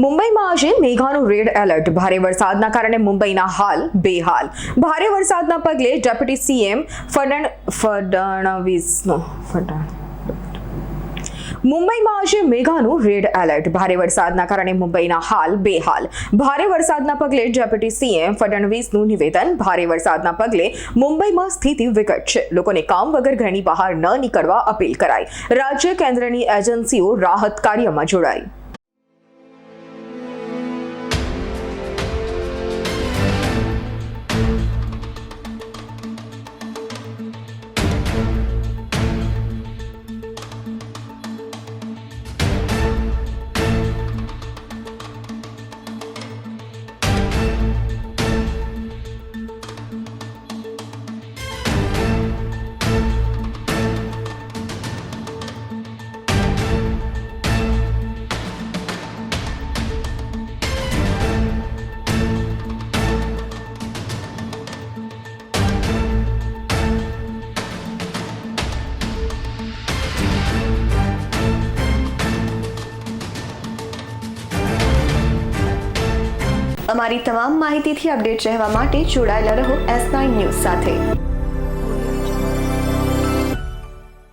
મુંબઈમાં આજે મેઘાનું red alert. ભારે વરસાદના કારણે મુંબઈના હાલ બેહાલ. ભારે વરસાદના પગલે ડેપ્યુટી સીએમ ફડણવીસનો મુંબઈમાં આજે મેઘાનું રેડ એલર્ટ. ભારે વરસાદના કારણે મુંબઈના હાલ બેહાલ. ભારે વરસાદના પગલે ડેપ્યુટી સીએમ ફડણવીસનું નિવેદન. ભારે વરસાદના પગલે મુંબઈમાં સ્થિતિ વિકટ છે. લોકોને કામ વગર ઘરની બહાર ન નીકળવા અપીલ કરાઈ. રાજ્ય કેન્દ્રની એજન્સીઓ રાહત કાર્યમાં જોડાઈ. અમારી તમામ માહિતીથી અપડેટ રહેવા માટે જોડાયેલા રહો S9 ન્યૂઝ સાથે.